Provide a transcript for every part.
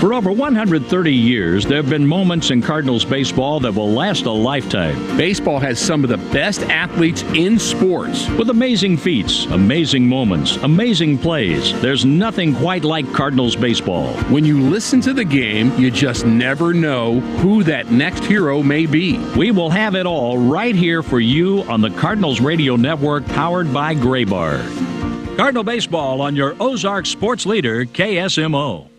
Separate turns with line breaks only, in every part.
For over 130 years, there have been moments in Cardinals baseball that will last a lifetime.
Baseball has some of the best athletes in sports.
With amazing feats, amazing moments, amazing plays, there's nothing quite like Cardinals baseball.
When you listen to the game, you just never know who that next hero may be.
We will have it all right here for you on the Cardinals Radio Network, powered by Graybard. Cardinal baseball on your Ozark sports leader, KSMO.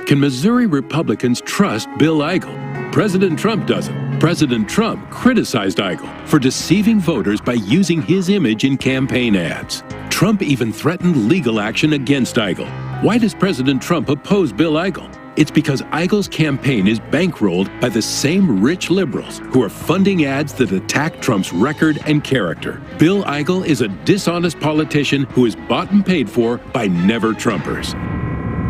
Can Missouri Republicans trust Bill Eigel? President Trump doesn't. President Trump criticized Eigel for deceiving voters by using his image in campaign ads. Trump even threatened legal action against Eigel. Why does President Trump oppose Bill Eigel? It's because Eigel's campaign is bankrolled by the same rich liberals who are funding ads that attack Trump's record and character. Bill Eigel is a dishonest politician who is bought and paid for by never-Trumpers.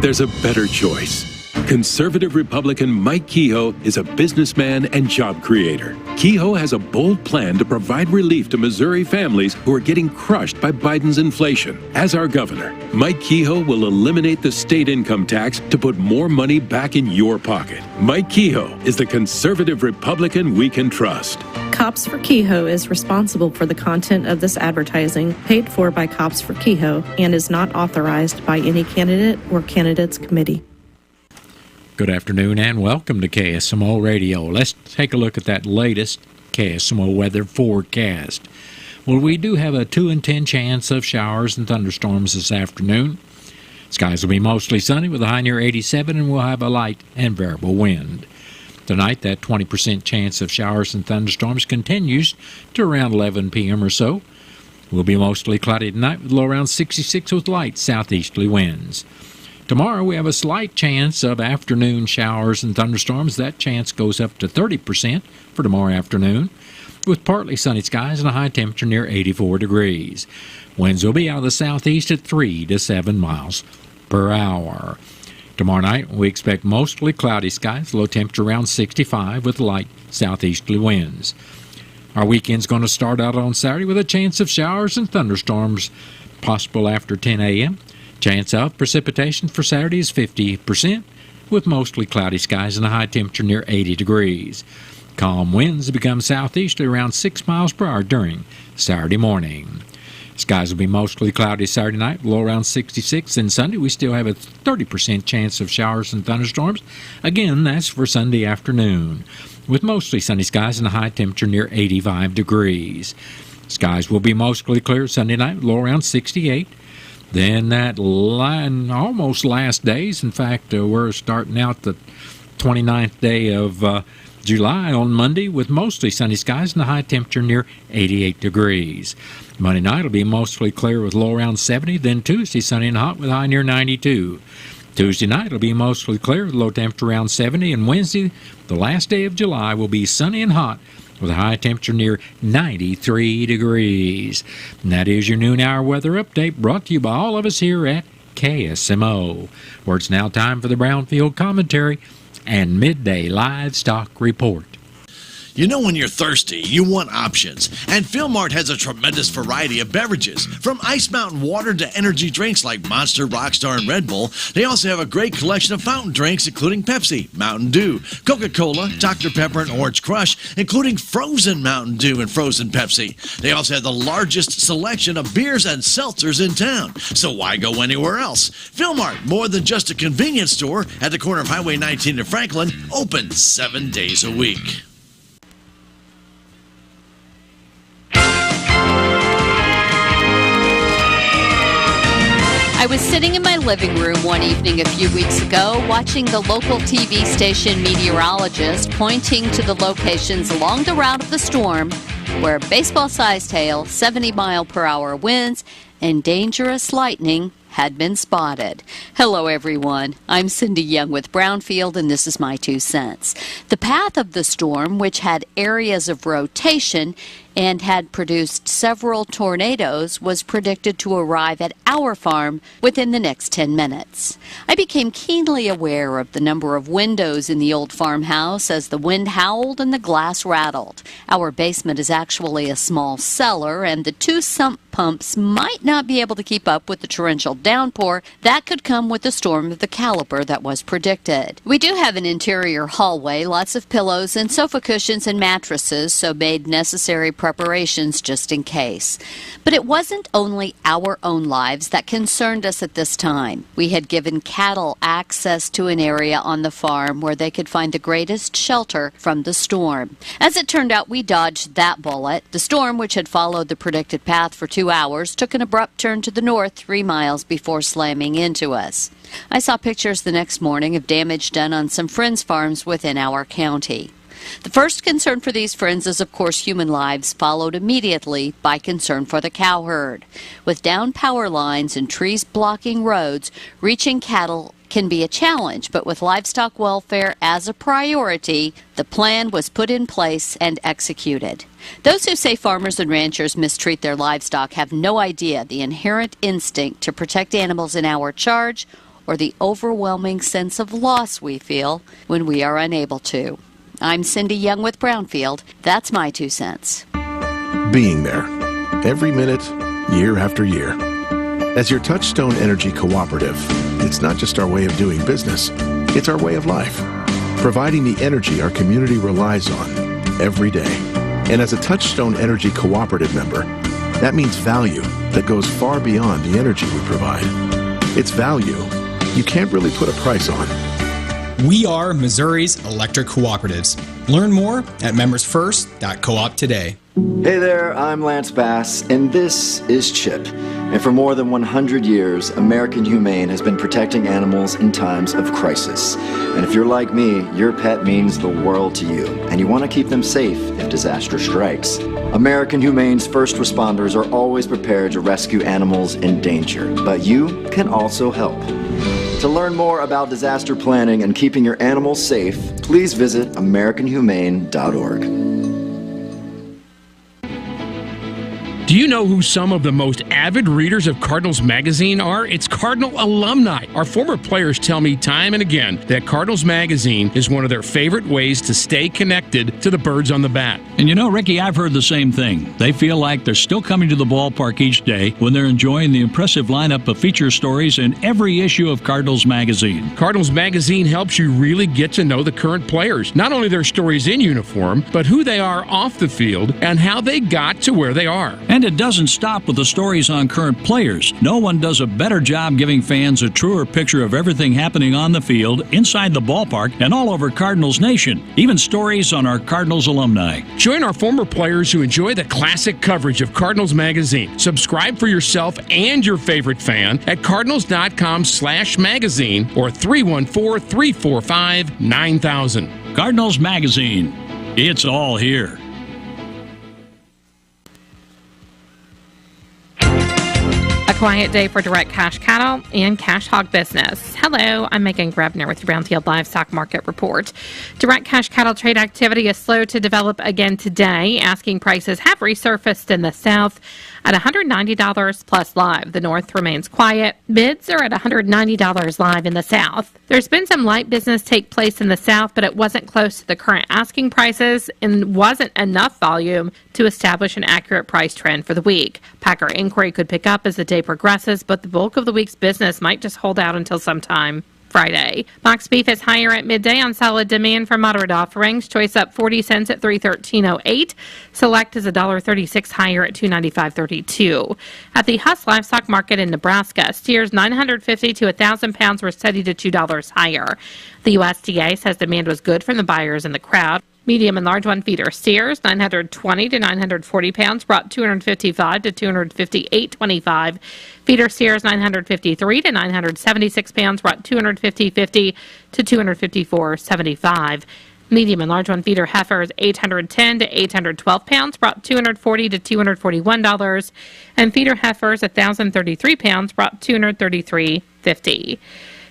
There's a better choice. Conservative Republican Mike Kehoe is a businessman and job creator. Kehoe has a bold plan to provide relief to Missouri families who are getting crushed by Biden's inflation. As our governor, Mike Kehoe will eliminate the state income tax to put more money back in your pocket. Mike Kehoe is the conservative Republican we can trust.
Cops for Kehoe is responsible for the content of this advertising, paid for by Cops for Kehoe, and is not authorized by any candidate or candidates committee.
Good afternoon and welcome to KSMO Radio. Let's take a look at that latest KSMO weather forecast. Well, we do have a 2 in 10 chance of showers and thunderstorms this afternoon. Skies will be mostly sunny with a high near 87, and we'll have a light and variable wind. Tonight, that 20% chance of showers and thunderstorms continues to around 11 p.m. or so. We'll be mostly cloudy tonight with low around 66 with light southeasterly winds. Tomorrow, we have a slight chance of afternoon showers and thunderstorms. That chance goes up to 30% for tomorrow afternoon, with partly sunny skies and a high temperature near 84 degrees. Winds will be out of the southeast at 3 to 7 miles per hour. Tomorrow night, we expect mostly cloudy skies, low temperature around 65 with light southeasterly winds. Our weekend's going to start out on Saturday with a chance of showers and thunderstorms possible after 10 a.m. Chance of precipitation for Saturday is 50%, with mostly cloudy skies and a high temperature near 80 degrees. Calm winds become southeasterly around 6 miles per hour during Saturday morning. Skies will be mostly cloudy Saturday night, low around 66. And Sunday, we still have a 30% chance of showers and thunderstorms. Again, that's for Sunday afternoon, with mostly sunny skies and a high temperature near 85 degrees. Skies will be mostly clear Sunday night, low around 68. Then that line, almost last days. In fact, we're starting out the 29th day of July on Monday with mostly sunny skies and a high temperature near 88 degrees. Monday night will be mostly clear with low around 70. Then Tuesday, sunny and hot with high near 92. Tuesday night will be mostly clear with low temperature around 70. And Wednesday, the last day of July, will be sunny and hot with a high temperature near 93 degrees. And that is your noon hour weather update brought to you by all of us here at KSMO, where it's now time for the Brownfield commentary and midday livestock report.
You know when you're thirsty, you want options. And Philmart has a tremendous variety of beverages. From Ice Mountain water to energy drinks like Monster, Rockstar, and Red Bull. They also have a great collection of fountain drinks, including Pepsi, Mountain Dew, Coca-Cola, Dr. Pepper, and Orange Crush, including frozen Mountain Dew and frozen Pepsi. They also have the largest selection of beers and seltzers in town. So why go anywhere else? Philmart, more than just a convenience store, at the corner of Highway 19 and Franklin, open 7 days a week.
I was sitting in my living room one evening a few weeks ago watching the local TV station meteorologist pointing to the locations along the route of the storm where baseball-sized hail, 70-mile-per-hour winds, and dangerous lightning had been spotted. Hello, everyone. I'm Cindy Young with Brownfield, and this is my 2 cents. The path of the storm, which had areas of rotation, and had produced several tornadoes, was predicted to arrive at our farm within the next 10 minutes. I became keenly aware of the number of windows in the old farmhouse as the wind howled and the glass rattled. Our basement is actually a small cellar, and the two sump pumps might not be able to keep up with the torrential downpour that could come with a storm of the caliber that was predicted. We do have an interior hallway, lots of pillows and sofa cushions and mattresses, so made necessary preparations just in case. But it wasn't only our own lives that concerned us at this time. We had given cattle access to an area on the farm where they could find the greatest shelter from the storm. As it turned out, we dodged that bullet. The storm, which had followed the predicted path for 2 hours, took an abrupt turn to the north 3 miles before slamming into us. I saw pictures the next morning of damage done on some friends' farms within our county. The first concern for these friends is, of course, human lives, followed immediately by concern for the cow herd. With down power lines and trees blocking roads, reaching cattle can be a challenge, but with livestock welfare as a priority, the plan was put in place and executed. Those who say farmers and ranchers mistreat their livestock have no idea the inherent instinct to protect animals in our charge or the overwhelming sense of loss we feel when we are unable to. I'm Cindy Young with Brownfield. That's my 2 cents.
Being there, every minute, year after year. As your Touchstone Energy Cooperative, it's not just our way of doing business, it's our way of life. Providing the energy our community relies on every day. And as a Touchstone Energy Cooperative member, that means value that goes far beyond the energy we provide. It's value you can't really put a price on.
We are Missouri's electric cooperatives. Learn more at membersfirst.coop today.
Hey there, I'm Lance Bass, and this is CHIP. And for more than 100 years, American Humane has been protecting animals in times of crisis. And if you're like me, your pet means the world to you, and you want to keep them safe if disaster strikes. American Humane's first responders are always prepared to rescue animals in danger, but you can also help. To learn more about disaster planning and keeping your animals safe, please visit AmericanHumane.org.
Do you know who some of the most avid readers of Cardinals Magazine are? It's Cardinal alumni. Our former players tell me time and again that Cardinals Magazine is one of their favorite ways to stay connected to the birds on the bat.
And you know, Ricky, I've heard the same thing. They feel like they're still coming to the ballpark each day when they're enjoying the impressive lineup of feature stories in every issue of Cardinals Magazine.
Cardinals Magazine helps you really get to know the current players, not only their stories in uniform, but who they are off the field and how they got to where they are.
And it doesn't stop with the stories on current players. No one does a better job giving fans a truer picture of everything happening on the field, inside the ballpark, and all over Cardinals Nation. Even stories on our Cardinals alumni.
Join our former players who enjoy the classic coverage of Cardinals Magazine. Subscribe for yourself and your favorite fan at cardinals.com/magazine or 314-345-9000.
Cardinals Magazine. It's all here.
Quiet day for direct cash cattle and cash hog business. Hello, I'm Megan Grebner with your Brownfield Livestock Market Report. Direct cash cattle trade activity is slow to develop again today. Asking prices have resurfaced in the south at $190 plus live. The north remains quiet. Bids are at $190 live in the south. There's been some light business take place in the south, but it wasn't close to the current asking prices and wasn't enough volume to establish an accurate price trend for the week. Packer inquiry could pick up as the day progresses, but the bulk of the week's business might just hold out until sometime Friday. Box beef is higher at midday on solid demand for moderate offerings. Choice up 40 cents at $313.08. Select is $1.36 higher at $295.32. At the Huss Livestock Market in Nebraska, steers 950 to 1,000 pounds were steady to $2 higher. The USDA says demand was good from the buyers in the crowd. Medium and large one feeder steers 920 to 940 pounds brought 255 to 258.25. Feeder steers 953 to 976 pounds brought 250.50 to 254.75. Medium and large one feeder heifers 810 to 812 pounds brought $240 to $241, and feeder heifers 1,033 pounds brought $233.50.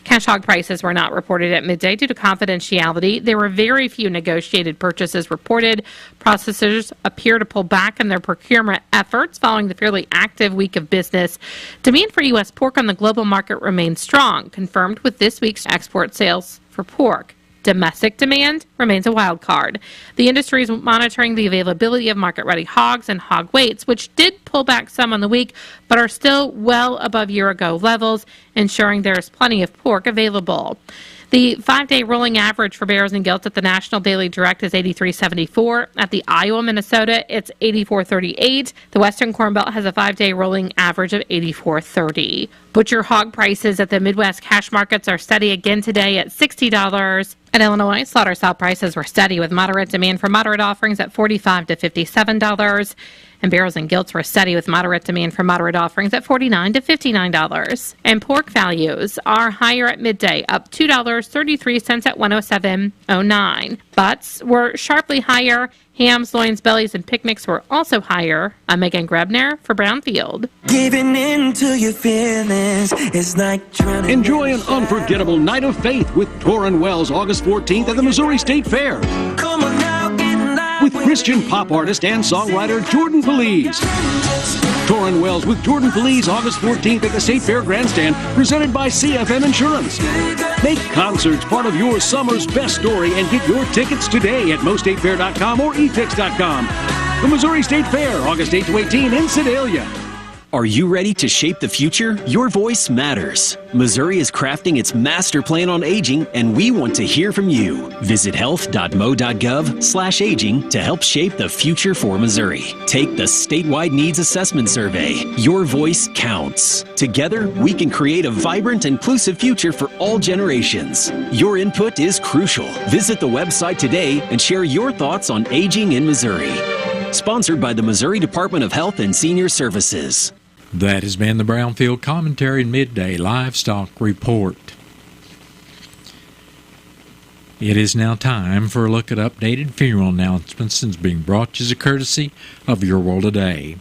Cash hog prices were not reported at midday due to confidentiality. There were very few negotiated purchases reported. Processors appear to pull back in their procurement efforts following the fairly active week of business. Demand for U.S. pork on the global market remains strong, confirmed with this week's export sales for pork. Domestic demand remains a wild card. The industry is monitoring the availability of market-ready hogs and hog weights, which did pull back some on the week, but are still well above year-ago levels, ensuring there is plenty of pork available. The 5-day rolling average for barrels and gilts at the National Daily Direct is 83.74. At the Iowa, Minnesota, it's 84.38. The Western Corn Belt has a 5-day rolling average of 84.30. Butcher hog prices at the Midwest cash markets are steady again today at $60. In Illinois, slaughter-style prices were steady with moderate demand for moderate offerings at $45 to $57. And barrels and gilts were steady with moderate demand for moderate offerings at $49 to $59. And pork values are higher at midday, up $2.33 at $107.09. Butts were sharply higher. Hams, loins, bellies, and picnics were also higher. I'm Megan Grebner for Brownfield.
Giving in to your feelings is like trying to
enjoy an unforgettable night of faith with Torrin Wells August 14th at the Missouri State Fair.
Come on now, get live
with Christian pop artist and songwriter Jordan Feliz. Torrin Wells with Jordan Feliz August 14th at the State Fair Grandstand, presented by CFM Insurance. Make concerts part of your summer's best story and get your tickets today at mostatefair.com or etix.com. The Missouri State Fair, August 8 to 18 in Sedalia.
Are you ready to shape the future? Your voice matters. Missouri is crafting its master plan on aging, and we want to hear from you. Visit health.mo.gov/aging to help shape the future for Missouri. Take the statewide needs assessment survey. Your voice counts. Together, we can create a vibrant, inclusive future for all generations. Your input is crucial. Visit the website today and share your thoughts on aging in Missouri. Sponsored by the Missouri Department of Health and Senior Services.
That has been the Brownfield Commentary and Midday Livestock Report. It is now time for a look at updated funeral announcements and is being brought to you as a courtesy of Your World Today.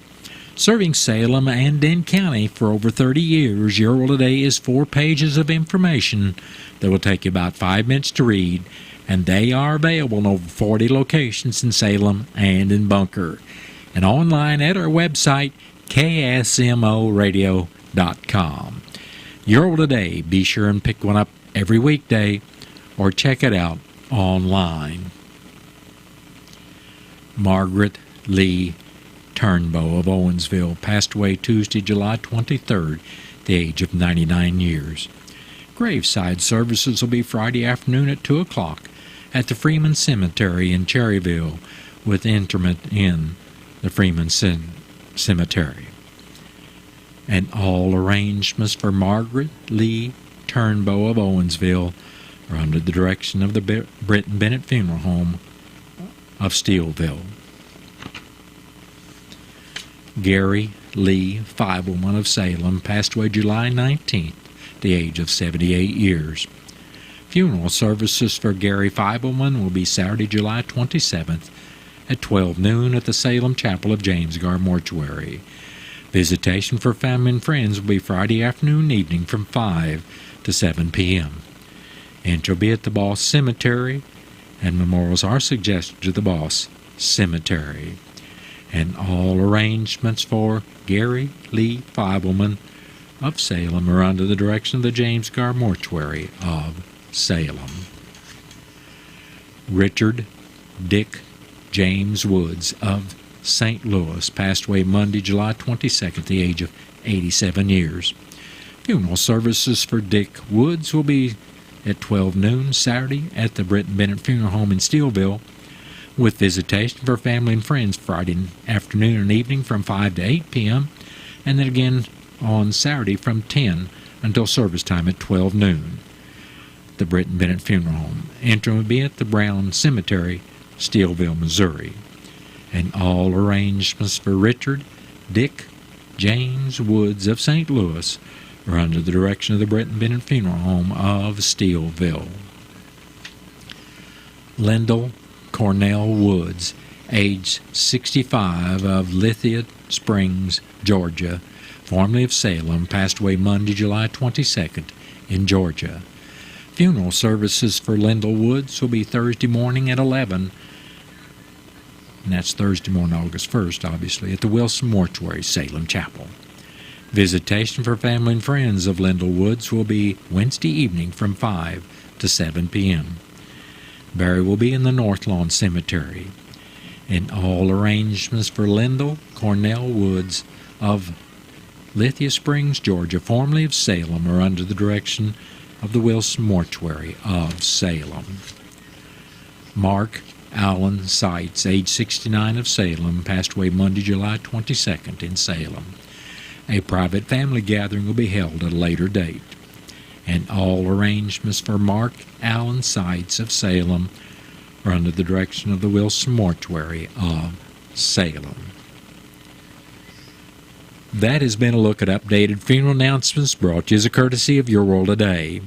Serving Salem and Dane County for over 30 years, Your World Today is 4 pages of information that will take you about 5 minutes to read, and they are available in over 40 locations in Salem and in Bunker, and online at our website, KSMOradio.com. Your World Today, be sure and pick one up every weekday or check it out online. Margaret Lee Turnbow of Owensville passed away Tuesday, July 23rd, at the age of 99 years. Graveside services will be Friday afternoon at 2 o'clock at the Freeman Cemetery in Cherryville, with interment in the Freeman Cemetery. And all arrangements for Margaret Lee Turnbow of Owensville are under the direction of the Britton Bennett Funeral Home of Steelville. Gary Lee Feibelman of Salem passed away July 19th, at the age of 78 years. Funeral services for Gary Feibelman will be Saturday, July 27th at 12 noon at the Salem Chapel of James Gar Mortuary. Visitation for family and friends will be Friday afternoon and evening from 5 to 7 p.m. Entry will be at the Boss Cemetery, and memorials are suggested to the Boss Cemetery. And all arrangements for Gary Lee Feibelman of Salem are under the direction of the James Gar Mortuary of Salem. Richard Dick James Woods of St. Louis passed away Monday, July 22nd, at the age of 87 years. Funeral services for Dick Woods will be at 12 noon Saturday at the Britton Bennett Funeral Home in Steelville, with visitation for family and friends Friday afternoon and evening from 5 to 8 p.m., and then again on Saturday from 10 until service time at 12 noon. The Britton Bennett Funeral Home. Entry will be at the Brown Cemetery, Steelville, Missouri. And all arrangements for Richard Dick James Woods of St. Louis are under the direction of the Britton Bennett Funeral Home of Steelville. Lyndall Cornell Woods, age 65, of Lithia Springs, Georgia, formerly of Salem, passed away Monday, July 22nd in Georgia. Funeral services for Lyndall Woods will be Thursday morning at 11, and that's Thursday morning, August 1st, obviously, at the Wilson Mortuary, Salem Chapel. Visitation for family and friends of Lyndall Woods will be Wednesday evening from 5 to 7 p.m. Burial will be in the North Lawn Cemetery. And all arrangements for Lyndall Cornell Woods of Lithia Springs, Georgia, formerly of Salem, are under the direction of the Wilson Mortuary of Salem. Mark Allen Seitz, age 69, of Salem, passed away Monday, July 22nd in Salem. A private family gathering will be held at a later date. And all arrangements for Mark Allen Seitz of Salem are under the direction of the Wilson Mortuary of Salem. That has been a look at updated funeral announcements brought to you as a courtesy of Your World Today.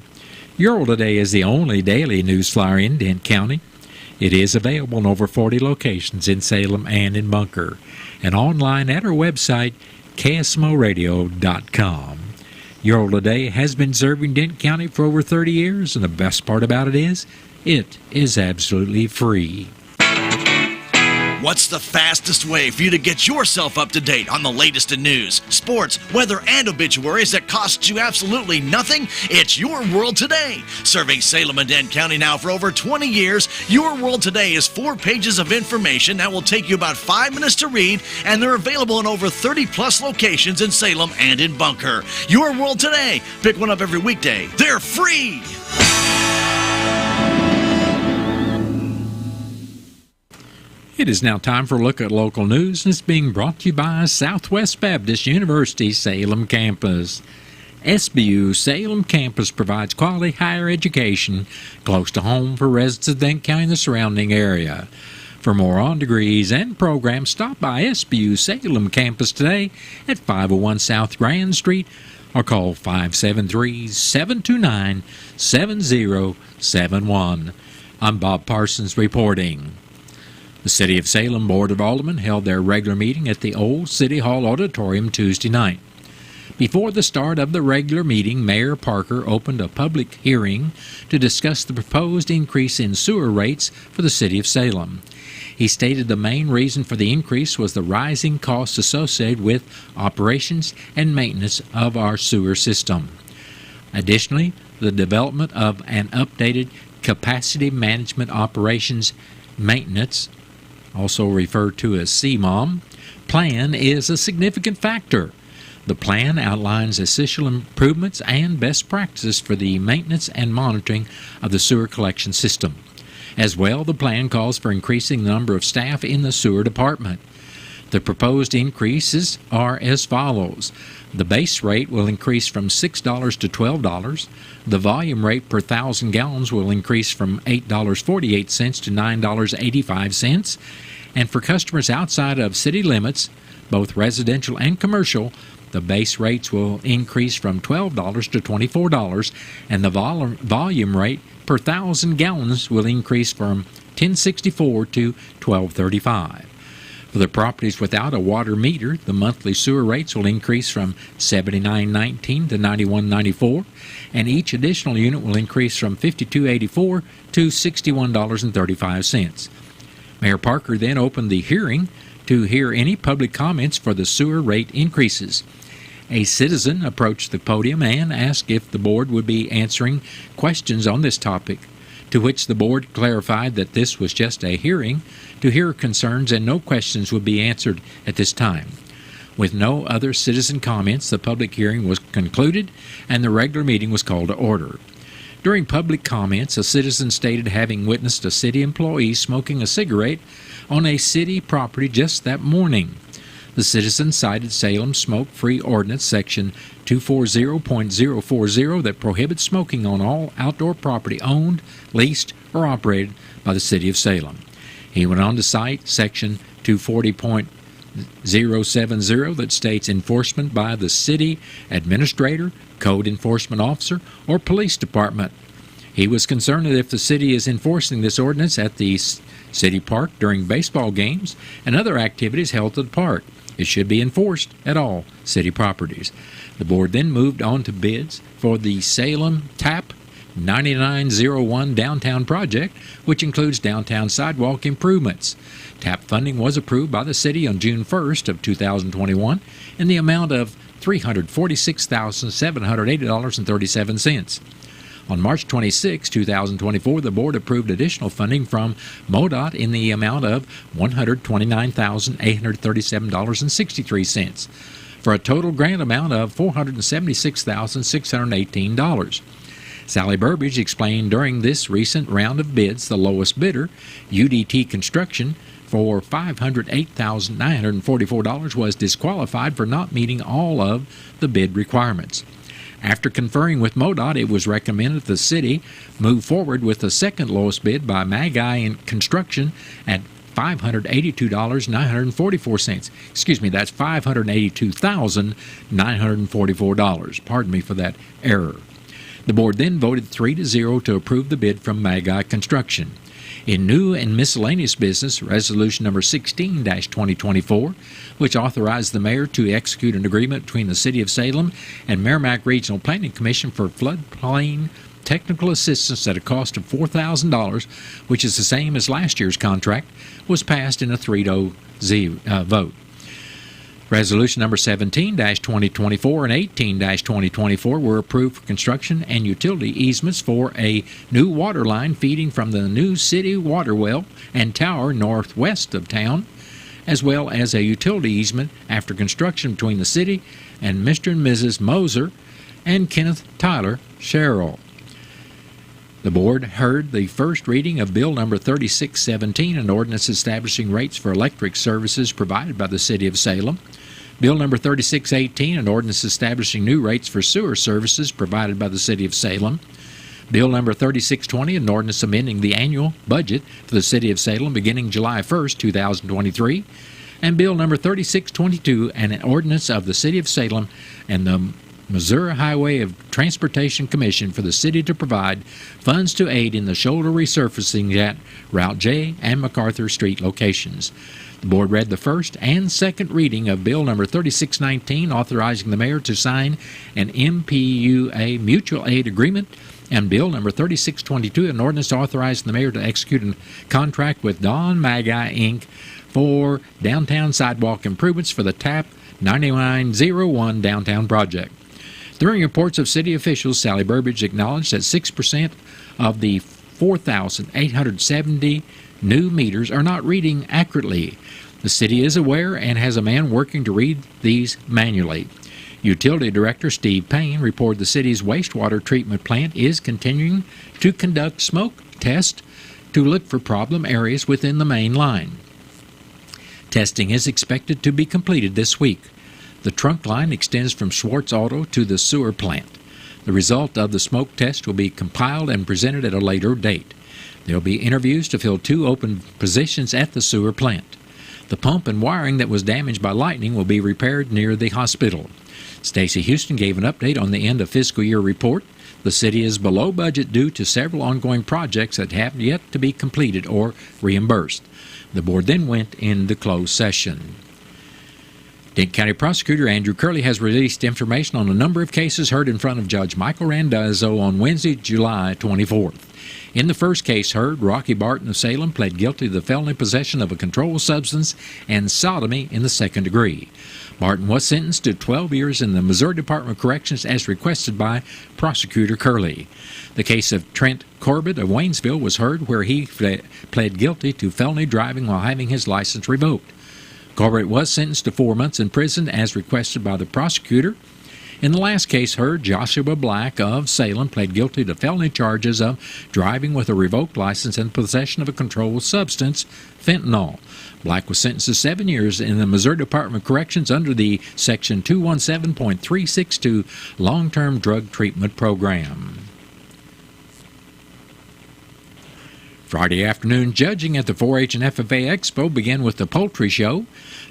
Your World Today is the only daily news flyer in Dent County. It is available in over 40 locations in Salem and in Bunker, and online at our website, KSMOradio.com. Your World Today has been serving Dent County for over 30 years, and the best part about it is absolutely free.
What's the fastest way for you to get yourself up to date on the latest in news, sports, weather, and obituaries that costs you absolutely nothing? It's Your World Today. Serving Salem and Dent County now for over 20 years, Your World Today is 4 pages of information that will take you about 5 minutes to read, and they're available in over 30-plus locations in Salem and in Bunker. Your World Today. Pick one up every weekday. They're free!
It is now time for a look at local news, and it's being brought to you by Southwest Baptist University Salem Campus. SBU Salem Campus provides quality higher education close to home for residents of Dent County and the surrounding area. For more on degrees and programs, stop by SBU Salem Campus today at 501 South Grand Street or call 573-729-7071. I'm Bob Parsons reporting. The City of Salem Board of Aldermen held their regular meeting at the old City Hall Auditorium Tuesday night. Before the start of the regular meeting, Mayor Parker opened a public hearing to discuss the proposed increase in sewer rates for the City of Salem. He stated the main reason for the increase was the rising costs associated with operations and maintenance of our sewer system. Additionally, the development of an updated Capacity Management Operations Maintenance, also referred to as CMOM, plan is a significant factor. The plan outlines essential improvements and best practices for the maintenance and monitoring of the sewer collection system. As well, the plan calls for increasing the number of staff in the sewer department. The proposed increases are as follows. The base rate will increase from $6 to $12. The volume rate per 1,000 gallons will increase from $8.48 to $9.85. And for customers outside of city limits, both residential and commercial, the base rates will increase from $12 to $24, and the volume rate per 1,000 gallons will increase from $10.64 to $12.35. For the properties without a water meter, the monthly sewer rates will increase from $79.19 to $91.94, and each additional unit will increase from $52.84 to $61.35. Mayor Parker then opened the hearing to hear any public comments for the sewer rate increases. A citizen approached the podium and asked if the board would be answering questions on this topic, to which the board clarified that this was just a hearing to hear concerns and no questions would be answered at this time. With no other citizen comments, the public hearing was concluded and the regular meeting was called to order. During public comments, a citizen stated having witnessed a city employee smoking a cigarette on a city property just that morning. The citizen cited Salem Smoke-Free Ordinance Section 240.040 that prohibits smoking on all outdoor property owned, leased, or operated by the City of Salem. He went on to cite Section 240.070 that states enforcement by the city administrator, code enforcement officer, or police department. He was concerned that if the city is enforcing this ordinance at the city park during baseball games and other activities held at the park, it should be enforced at all city properties. The board then moved on to bids for the Salem Tap 9901 downtown project, which includes downtown sidewalk improvements. TAP funding was approved by the city on June 1st of 2021 in the amount of $346,780.37. On March 26, 2024, the board approved additional funding from MoDOT in the amount of $129,837.63 for a total grant amount of $476,618. Sally Burbidge explained during this recent round of bids, the lowest bidder, UDT Construction, for $508,944 was disqualified for not meeting all of the bid requirements. After conferring with MoDOT, it was recommended the city move forward with the second lowest bid by Magi Construction at $582,944. Excuse me, that's $582,944. Pardon me for that error. The board then voted 3-0 to approve the bid from Magi Construction. In new and miscellaneous business, Resolution number 16-2024, which authorized the mayor to execute an agreement between the City of Salem and Merrimack Regional Planning Commission for floodplain technical assistance at a cost of $4,000, which is the same as last year's contract, was passed in a 3-0 vote. Resolution number 17-2024 and 18-2024 were approved for construction and utility easements for a new water line feeding from the new city water well and tower northwest of town, as well as a utility easement after construction between the city and Mr. and Mrs. Moser and Kenneth Tyler Sherrill. The board heard the first reading of Bill number 3617, an ordinance establishing rates for electric services provided by the City of Salem. Bill number 3618, an ordinance establishing new rates for sewer services provided by the City of Salem. Bill number 3620, an ordinance amending the annual budget for the City of Salem beginning July 1st, 2023. And Bill number 3622, an ordinance of the City of Salem and the Missouri Highway of Transportation Commission for the city to provide funds to aid in the shoulder resurfacing at Route J and MacArthur Street locations. The board read the first and second reading of Bill number 3619, authorizing the mayor to sign an MPUA mutual aid agreement, and Bill number 3622, an ordinance authorizing the mayor to execute a contract with Don Magi, Inc. for downtown sidewalk improvements for the TAP 9901 downtown project. During reports of city officials, Sally Burbidge acknowledged that 6% of the 4,870 new meters are not reading accurately. The city is aware and has a man working to read these manually. Utility Director Steve Payne reported the city's wastewater treatment plant is continuing to conduct smoke tests to look for problem areas within the main line. Testing is expected to be completed this week. The trunk line extends from Schwartz Auto to the sewer plant. The result of the smoke test will be compiled and presented at a later date. There will be interviews to fill 2 open positions at the sewer plant. The pump and wiring that was damaged by lightning will be repaired near the hospital. Stacey Houston gave an update on the end of fiscal year report. The city is below budget due to several ongoing projects that have yet to be completed or reimbursed. The board then went into closed session. Dent County Prosecutor Andrew Curley has released information on a number of cases heard in front of Judge Michael Randazzo on Wednesday, July 24th. In the first case heard, Rocky Barton of Salem pled guilty to the felony possession of a controlled substance and sodomy in the second degree. Barton was sentenced to 12 years in the Missouri Department of Corrections as requested by Prosecutor Curley. The case of Trent Corbett of Waynesville was heard, where he pled guilty to felony driving while having his license revoked. Corbett was sentenced to 4 months in prison as requested by the prosecutor. In the last case heard, Joshua Black of Salem pled guilty to felony charges of driving with a revoked license and possession of a controlled substance, fentanyl. Black was sentenced to 7 years in the Missouri Department of Corrections under the Section 217.362 Long-Term Drug Treatment Program. Friday afternoon judging at the 4-H and FFA Expo began with the poultry show.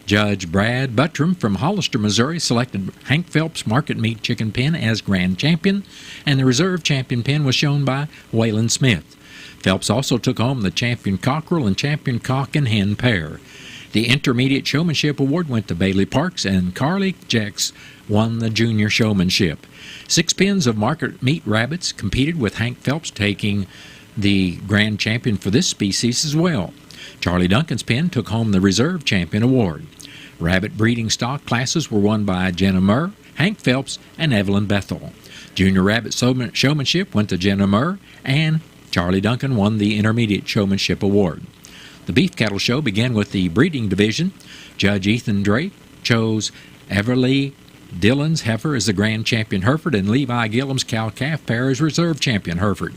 Judge Brad Buttram from Hollister, Missouri, selected Hank Phelps Market Meat Chicken Pen as grand champion, and the reserve champion pen was shown by Waylon Smith. Phelps also took home the champion cockerel and champion cock and hen pair. The Intermediate Showmanship Award went to Bailey Parks, and Carly Jex won the Junior Showmanship. 6 pens of market meat rabbits competed, with Hank Phelps taking the grand champion for this species as well. Charlie Duncan's pen took home the Reserve Champion Award. Rabbit breeding stock classes were won by Jenna Murr, Hank Phelps, and Evelyn Bethel. Junior Rabbit Showmanship went to Jenna Murr, and Charlie Duncan won the Intermediate Showmanship Award. The Beef Cattle Show began with the breeding division. Judge Ethan Drake chose Everly Dillon's heifer as the grand champion Hereford, and Levi Gillum's cow-calf pair as reserve champion Hereford.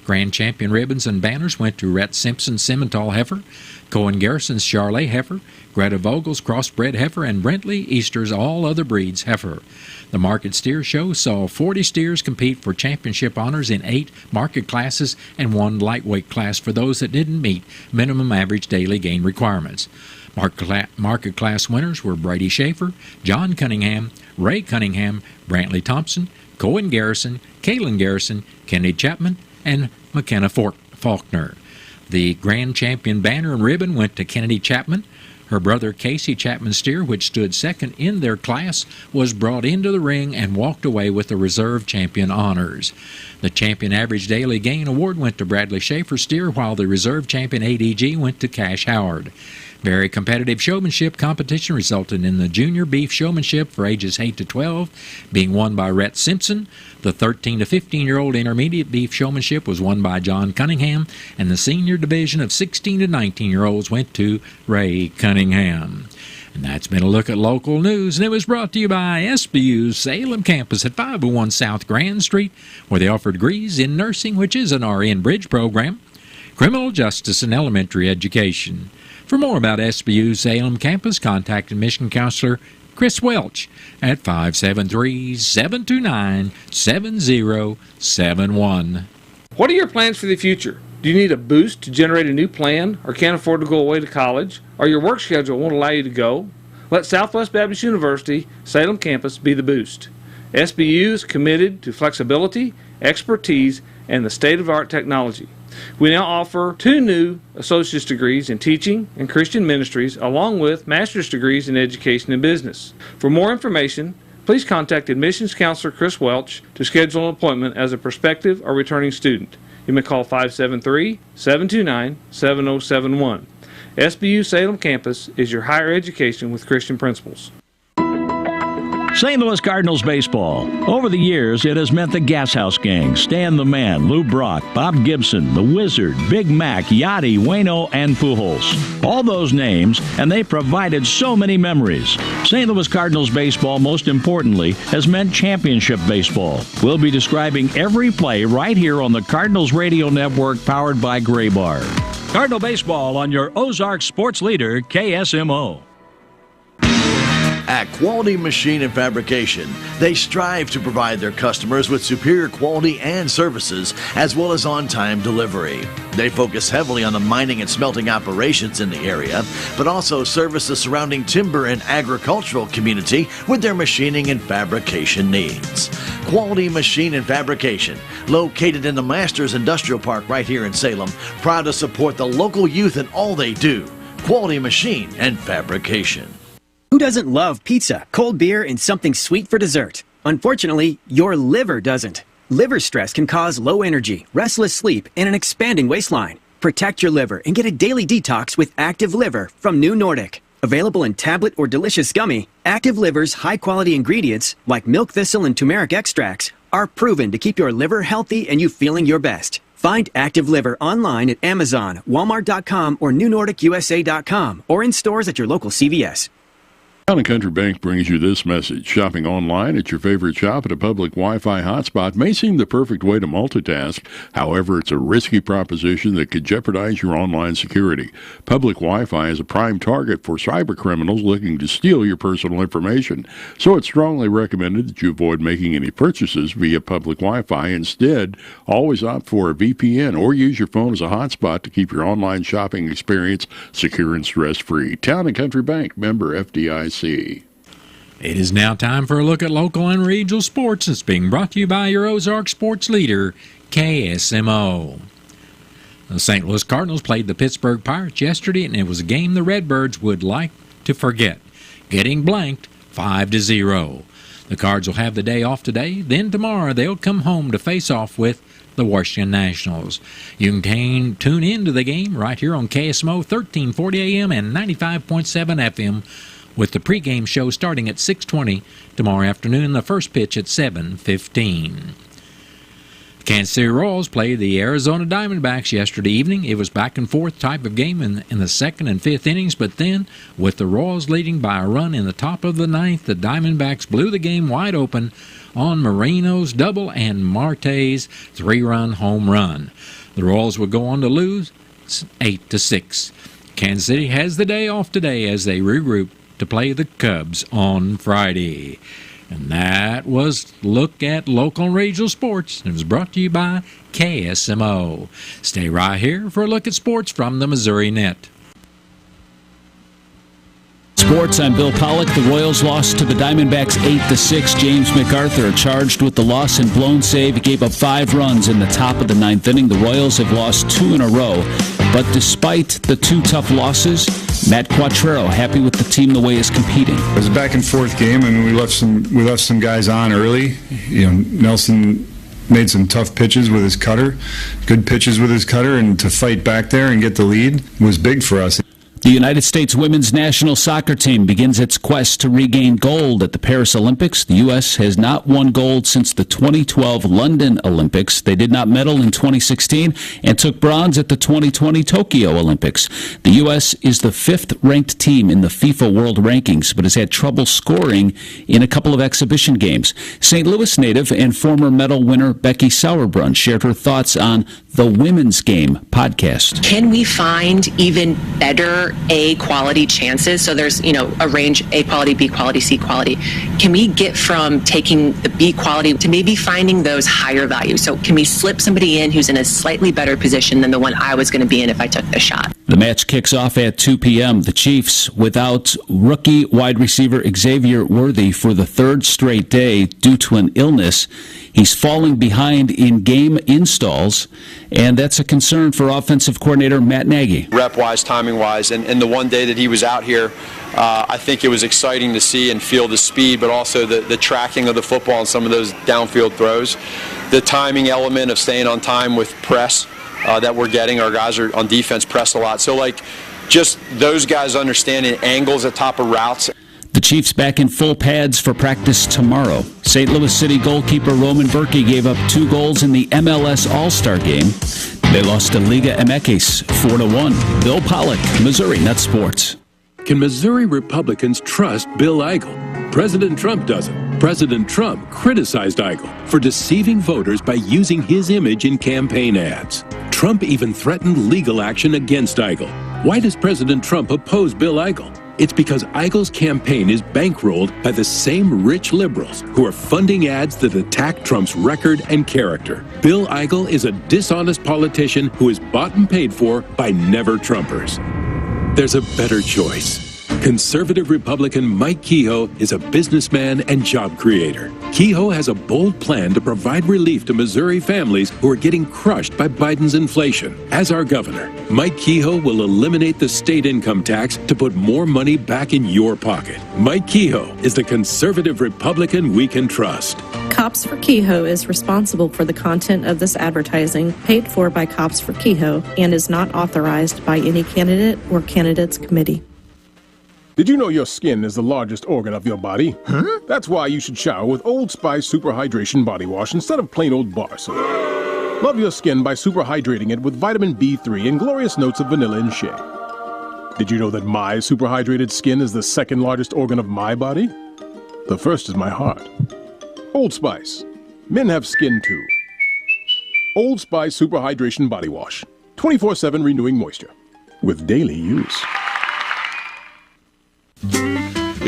Grand champion ribbons and banners went to Rhett Simpson's Simmental heifer, Cohen Garrison's Charlet heifer, Greta Vogel's crossbred heifer, and Brentley Easter's all other breeds heifer. The Market Steer Show saw 40 steers compete for championship honors in 8 market classes and 1 lightweight class for those that didn't meet minimum average daily gain requirements. Market class winners were Brady Schaefer, John Cunningham, Ray Cunningham, Brantley Thompson, Cohen Garrison, Kaylin Garrison, Kennedy Chapman, and McKenna Faulkner. The grand champion banner and ribbon went to Kennedy Chapman. Her brother Casey Chapman's steer, which stood second in their class, was brought into the ring and walked away with the reserve champion honors. The champion average daily gain award went to Bradley Schaefer's steer, while the reserve champion ADG went to Cash Howard. Very competitive showmanship competition resulted in the Junior Beef Showmanship for ages 8 to 12 being won by Rhett Simpson. The 13 to 15-year-old Intermediate Beef Showmanship was won by John Cunningham, and the senior division of 16 to 19-year-olds went to Ray Cunningham. And that's been a look at local news, and it was brought to you by SBU's Salem campus at 501 South Grand Street, where they offer degrees in nursing, which is an RN Bridge program, criminal justice, and elementary education. For more about SBU's Salem campus, contact admission counselor Chris Welch at 573-729-7071.
What are your plans for the future? Do you need a boost to generate a new plan, or can't afford to go away to college, or your work schedule won't allow you to go? Let Southwest Baptist University Salem campus be the boost. SBU is committed to flexibility, expertise, and the state-of-the-art technology. We now offer 2 new associate's degrees in teaching and Christian ministries, along with master's degrees in education and business. For more information, please contact admissions counselor Chris Welch to schedule an appointment as a prospective or returning student. You may call 573-729-7071. SBU Salem campus is your higher education with Christian principles.
St. Louis Cardinals baseball. Over the years, it has meant the Gas House Gang, Stan the Man, Lou Brock, Bob Gibson, the Wizard, Big Mac, Yachty, Waino, and Pujols. All those names, and they provided so many memories. St. Louis Cardinals baseball, most importantly, has meant championship baseball. We'll be describing every play right here on the Cardinals Radio Network, powered by Gray Bar. Cardinal baseball on your Ozark sports leader, KSMO.
At Quality Machine and Fabrication, they strive to provide their customers with superior quality and services, as well as on-time delivery. They focus heavily on the mining and smelting operations in the area, but also service the surrounding timber and agricultural community with their machining and fabrication needs. Quality Machine and Fabrication, located in the Masters Industrial Park right here in Salem, proud to support the local youth in all they do. Quality Machine and Fabrication.
Who doesn't love pizza, cold beer, and something sweet for dessert? Unfortunately, your liver doesn't. Liver stress can cause low energy, restless sleep, and an expanding waistline. Protect your liver and get a daily detox with Active Liver from New Nordic. Available in tablet or delicious gummy, Active Liver's high-quality ingredients, like milk thistle and turmeric extracts, are proven to keep your liver healthy and you feeling your best. Find Active Liver online at Amazon, Walmart.com, or NewNordicUSA.com, or in stores at your local CVS.
Town & Country Bank brings you this message. Shopping online at your favorite shop at a public Wi-Fi hotspot may seem the perfect way to multitask. However, it's a risky proposition that could jeopardize your online security. Public Wi-Fi is a prime target for cyber criminals looking to steal your personal information. So it's strongly recommended that you avoid making any purchases via public Wi-Fi. Instead, always opt for a VPN or use your phone as a hotspot to keep your online shopping experience secure and stress-free. Town & Country Bank, member FDIC. It
is now time for a look at local and regional sports. It's being brought to you by your Ozark sports leader, KSMO. The St. Louis Cardinals played the Pittsburgh Pirates yesterday, and it was a game the Redbirds would like to forget, getting blanked 5-0. The Cards will have the day off today. Then tomorrow they'll come home to face off with the Washington Nationals. You can tune in to the game right here on KSMO 1340 AM and 95.7 FM with the pregame show starting at 6:20 tomorrow afternoon, the first pitch at 7:15. Kansas City Royals played the Arizona Diamondbacks yesterday evening. It was back and forth type of game in the second and fifth innings, but then with the Royals leading by a run in the top of the ninth, the Diamondbacks blew the game wide open on Moreno's double and Marte's 3-run home run. The Royals would go on to lose 8-6. Kansas City has the day off today as they regroup to play the Cubs on Friday. And that was Look at Local and Regional Sports. It was brought to you by KSMO. Stay right here for a look at sports from the Missouri Net.
Sports, I'm Bill Pollock. The Royals lost to the Diamondbacks 8-6. James MacArthur charged with the loss and blown save. He gave up 5 runs in the top of the ninth inning. The Royals have lost 2 in a row. But despite the 2 tough losses, Matt Quattrero happy with the team the way it's competing.
It was a back and forth game, and we left some guys on early. Nelson made some tough pitches with his cutter, good pitches with his cutter, and to fight back there and get the lead was big for us.
The United States women's national soccer team begins its quest to regain gold at the Paris Olympics. The U.S. has not won gold since the 2012 London Olympics. They did not medal in 2016 and took bronze at the 2020 Tokyo Olympics. The U.S. is the 5th-ranked team in the FIFA World Rankings, but has had trouble scoring in a couple of exhibition games. St. Louis native and former medal winner Becky Sauerbrunn shared her thoughts on the Women's Game podcast.
Can we find even better A quality chances? So there's, a range, A quality, B quality, C quality. Can we get from taking the B quality to maybe finding those higher values? So can we slip somebody in who's in a slightly better position than the one I was going to be in if I took the shot?
The match kicks off at 2 p.m. The Chiefs without rookie wide receiver Xavier Worthy for the 3rd straight day due to an illness. He's falling behind in game installs, and that's a concern for offensive coordinator Matt Nagy.
Rep-wise, timing-wise, and the one day that he was out here, I think it was exciting to see and feel the speed, but also the tracking of the football and some of those downfield throws. The timing element of staying on time with press that we're getting. Our guys are on defense press a lot. So, just those guys understanding angles at top of routes.
The Chiefs back in full pads for practice tomorrow. St. Louis City goalkeeper Roman Berkey gave up 2 goals in the MLS All-Star game. They lost to Liga MX 4-1. Bill Pollock, Missouri Net Sports.
Can Missouri Republicans trust Bill Eigel? President Trump doesn't. President Trump criticized Eigel for deceiving voters by using his image in campaign ads. Trump even threatened legal action against Eigel. Why does President Trump oppose Bill Eigel? It's because Eigel's campaign is bankrolled by the same rich liberals who are funding ads that attack Trump's record and character. Bill Eigel is a dishonest politician who is bought and paid for by never-Trumpers. There's a better choice. Conservative Republican Mike Kehoe is a businessman and job creator. Kehoe has a bold plan to provide relief to Missouri families who are getting crushed by Biden's inflation. As our governor, Mike Kehoe will eliminate the state income tax to put more money back in your pocket. Mike Kehoe is the conservative Republican we can trust.
Cops for Kehoe is responsible for the content of this advertising, paid for by Cops for Kehoe, and is not authorized by any candidate or candidates committee.
Did you know your skin is the largest organ of your body? Huh? That's why you should shower with Old Spice Super Hydration Body Wash instead of plain old bar soap. Love your skin by super hydrating it with vitamin B3 and glorious notes of vanilla and shea. Did you know that my super hydrated skin is the 2nd largest organ of my body? The first is my heart. Old Spice. Men have skin too. Old Spice Super Hydration Body Wash. 24/7 renewing moisture. With daily use.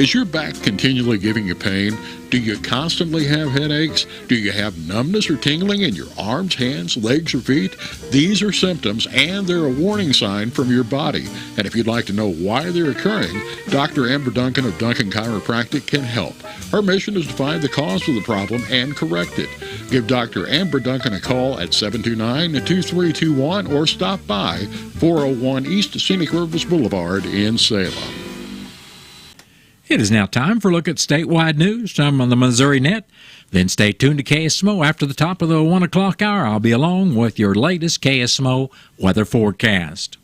Is your back continually giving you pain? Do you constantly have headaches? Do you have numbness or tingling in your arms, hands, legs, or feet? These are symptoms, and they're a warning sign from your body. And if you'd like to know why they're occurring, Dr. Amber Duncan of Duncan Chiropractic can help. Her mission is to find the cause of the problem and correct it. Give Dr. Amber Duncan a call at 729-2321 or stop by 401 East Scenic Rivers Boulevard in Salem.
It is now time for a look at statewide news. I'm on the Missouri Net. Then stay tuned to KSMO after the top of the 1 o'clock hour. I'll be along with your latest KSMO weather forecast.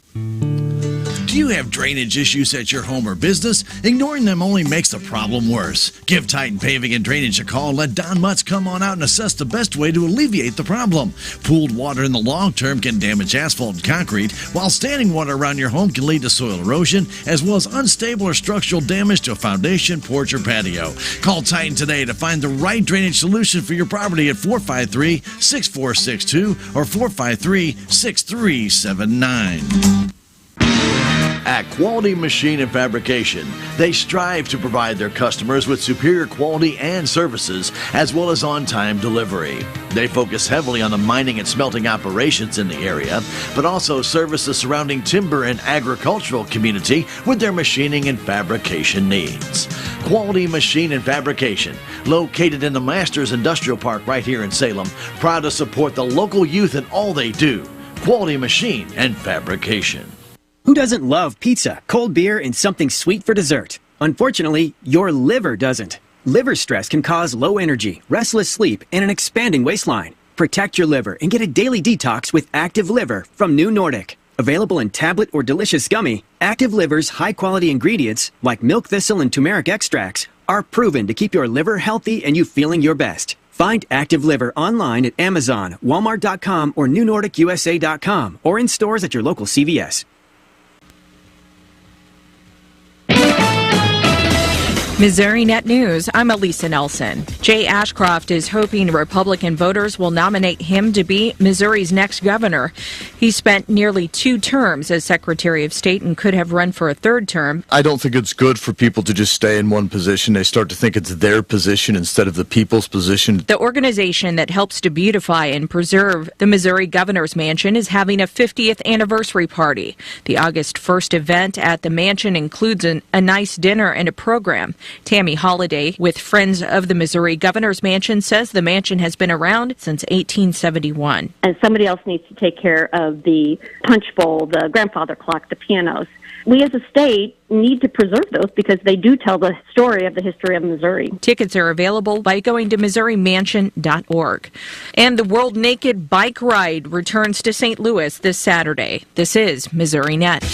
Do you have drainage issues at your home or business? Ignoring them only makes the problem worse. Give Titan Paving and Drainage a call and let Don Mutz come on out and assess the best way to alleviate the problem. Pooled water in the long term can damage asphalt and concrete, while standing water around your home can lead to soil erosion, as well as unstable or structural damage to a foundation, porch, or patio. Call Titan today to find the right drainage solution for your property at 453-6462 or 453-6379. At Quality Machine and Fabrication, they strive to provide their customers with superior quality and services, as well as on-time delivery. They focus heavily on the mining and smelting operations in the area, but also service the surrounding timber and agricultural community with their machining and fabrication needs. Quality Machine and Fabrication, located in the Masters Industrial Park right here in Salem, proud to support the local youth in all they do. Quality Machine and Fabrication.
Who doesn't love pizza, cold beer, and something sweet for dessert? Unfortunately, your liver doesn't. Liver stress can cause low energy, restless sleep, and an expanding waistline. Protect your liver and get a daily detox with Active Liver from New Nordic. Available in tablet or delicious gummy, Active Liver's high-quality ingredients, like milk thistle and turmeric extracts, are proven to keep your liver healthy and you feeling your best. Find Active Liver online at Amazon, Walmart.com, or NewNordicUSA.com, or in stores at your local CVS.
Missouri Net News, I'm Elisa Nelson. Jay Ashcroft is hoping Republican voters will nominate him to be Missouri's next governor. He spent nearly 2 terms as Secretary of State and could have run for a 3rd term.
I don't think it's good for people to just stay in one position. They start to think it's their position instead of the people's position.
The organization that helps to beautify and preserve the Missouri Governor's Mansion is having a 50th anniversary party. The August 1st event at the mansion includes a nice dinner and a program. Tammy Holliday with Friends of the Missouri Governor's Mansion says the mansion has been around since 1871.
And somebody else needs to take care of the punch bowl, the grandfather clock, the pianos. We as a state need to preserve those because they do tell the story of the history of Missouri.
Tickets are available by going to MissouriMansion.org. And the World Naked Bike Ride returns to St. Louis this Saturday. This is Missouri Net.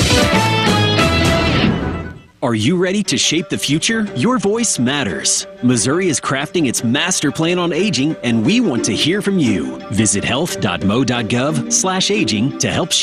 Are you ready to shape the future? Your voice matters. Missouri is crafting its master plan on aging, and we want to hear from you. Visit health.mo.gov/aging to help shape